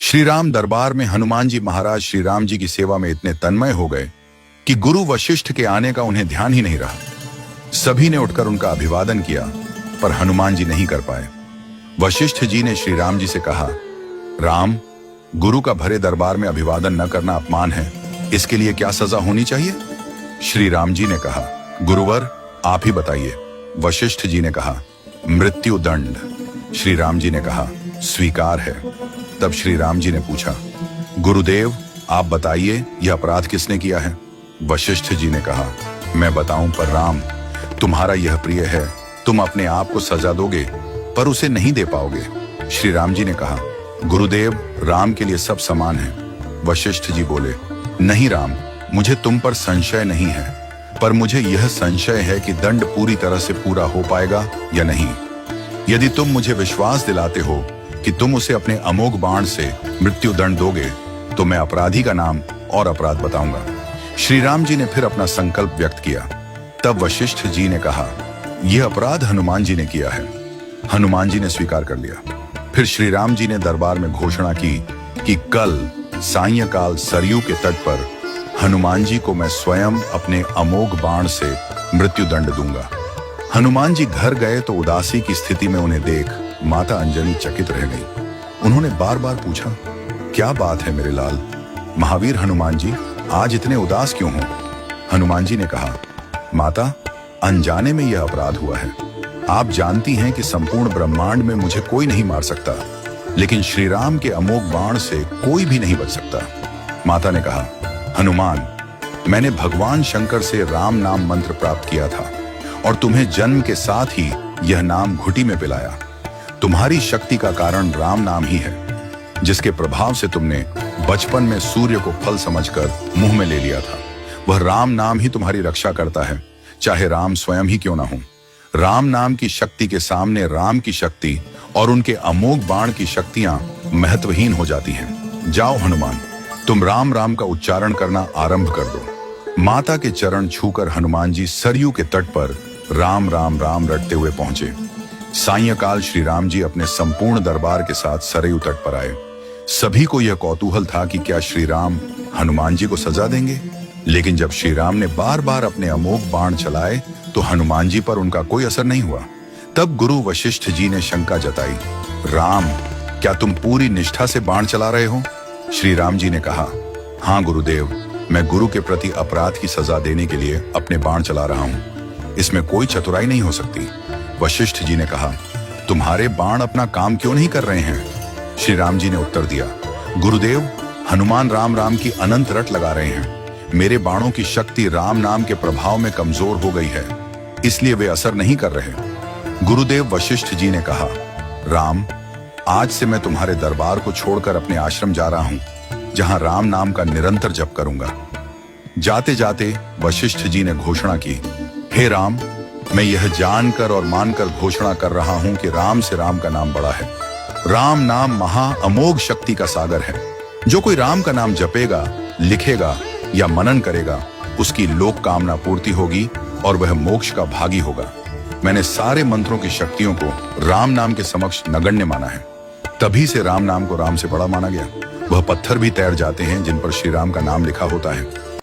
श्री राम दरबार में हनुमान जी महाराज श्री राम जी की सेवा में इतने तन्मय हो गए कि गुरु वशिष्ठ के आने का उन्हें ध्यान ही नहीं रहा। सभी ने उठकर उनका अभिवादन किया, पर हनुमान जी नहीं कर पाए। वशिष्ठ जी ने श्री राम जी से कहा, राम, गुरु का भरे दरबार में अभिवादन न करना अपमान है, इसके लिए क्या सजा होनी चाहिए? श्री राम जी ने कहा, गुरुवर आप ही बताइए। वशिष्ठ जी ने कहा, मृत्यु दंड। श्री राम जी ने कहा, स्वीकार है। तब श्री राम जी ने पूछा, गुरुदेव आप बताइए यह अपराध किसने किया है? वशिष्ठ जी ने कहा, मैं बताऊं पर राम, तुम्हारा यह प्रिय है, तुम अपने आप को सजा दोगे पर उसे नहीं दे पाओगे। श्री राम जी ने कहा, गुरुदेव राम के लिए सब समान है। वशिष्ठ जी बोले, नहीं राम, मुझे तुम पर संशय नहीं है, पर मुझे यह संशय है कि दंड पूरी तरह से पूरा हो पाएगा या नहीं। यदि तुम मुझे विश्वास दिलाते हो कि तुम उसे अपने अमोघ बाण से मृत्यु दंड दोगे तो मैं अपराधी का नाम और अपराध बताऊंगा। श्री राम जी ने फिर अपना संकल्प व्यक्त किया। तब वशिष्ठ जी ने कहा, यह अपराध हनुमान जी ने किया है। हनुमान जी ने स्वीकार कर लिया। फिर श्री राम जी ने दरबार में घोषणा की कि कल सायंकाल सरयू के तट पर हनुमान जी को मैं स्वयं अपने अमोघ बाण से मृत्यु दंड दूंगा। हनुमान जी घर गए तो उदासी की स्थिति में उन्हें देख माता अंजनी चकित रह गई। उन्होंने बार बार पूछा, क्या बात है मेरे लाल? महावीर हनुमान जी आज इतने उदास क्यों हो? हनुमान जी ने कहा, माता, अनजाने में यह अपराध हुआ है। आप जानती हैं कि संपूर्ण ब्रह्मांड में मुझे कोई नहीं मार सकता, लेकिन श्री राम के अमोघ बाण से कोई भी नहीं बच सकता। माता ने कहा, हनुमान, मैंने भगवान शंकर से राम नाम मंत्र प्राप्त किया था और तुम्हें जन्म के साथ ही यह नाम घुटी में पिलाया। तुम्हारी शक्ति का कारण राम नाम ही है, जिसके प्रभाव से तुमने बचपन में सूर्य को फल समझकर मुंह में ले लिया था। वह राम नाम ही तुम्हारी रक्षा करता है, चाहे राम स्वयं ही क्यों ना हो। राम नाम की शक्ति के सामने राम की शक्ति और उनके अमोघ बाण की शक्तियां महत्वहीन हो जाती हैं। जाओ हनुमान, तुम राम राम का उच्चारण करना आरंभ कर दो। माता के चरण छूकर हनुमान जी सरयू के तट पर राम राम राम रटते हुए पहुंचे। सायंकाल श्री राम जी अपने संपूर्ण दरबार के साथ सरयू तट पर आए। सभी को यह कौतूहल था कि क्या श्री राम हनुमान जी को सजा देंगे, लेकिन जब श्री राम ने बार बार अपने अमोघ बाण चलाए तो हनुमान जी पर उनका कोई असर नहीं हुआ। तब गुरु वशिष्ठ जी ने शंका जताई, राम, क्या तुम पूरी निष्ठा से बाण चला रहे हो? श्री राम जी ने कहा, हाँ गुरुदेव, मैं गुरु के प्रति अपराध की सजा देने के लिए अपने बाण चला रहा हूँ। इसमें कोई चतुराई नहीं हो सकती। वशिष्ठ जी ने कहा, तुम्हारे बाण अपना काम क्यों नहीं कर रहे हैं? श्री राम जी ने उत्तर दिया, गुरुदेव, हनुमान राम राम की अनंत रट लगा रहे हैं। मेरे बाणों की शक्ति राम नाम के प्रभाव में कमजोर हो गई है, इसलिए वे असर नहीं कर रहे। गुरुदेव वशिष्ठ जी ने कहा, राम, आज से मैं तुम्हारे दरबार को छोड़कर अपने आश्रम जा रहा हूं, जहां राम नाम का निरंतर जप करूंगा। जाते जाते वशिष्ठ जी ने घोषणा की, हे राम, मैं यह जानकर और मानकर घोषणा कर रहा हूं कि राम से राम का नाम बड़ा है। राम नाम महा अमोघ शक्ति का सागर है। जो कोई राम का नाम जपेगा, लिखेगा या मनन करेगा, उसकी लोक कामना पूर्ति होगी और वह मोक्ष का भागी होगा। मैंने सारे मंत्रों की शक्तियों को राम नाम के समक्ष नगण्य माना है। तभी से राम नाम को राम से बड़ा माना गया। वह पत्थर भी तैर जाते हैं जिन पर श्री राम का नाम लिखा होता है।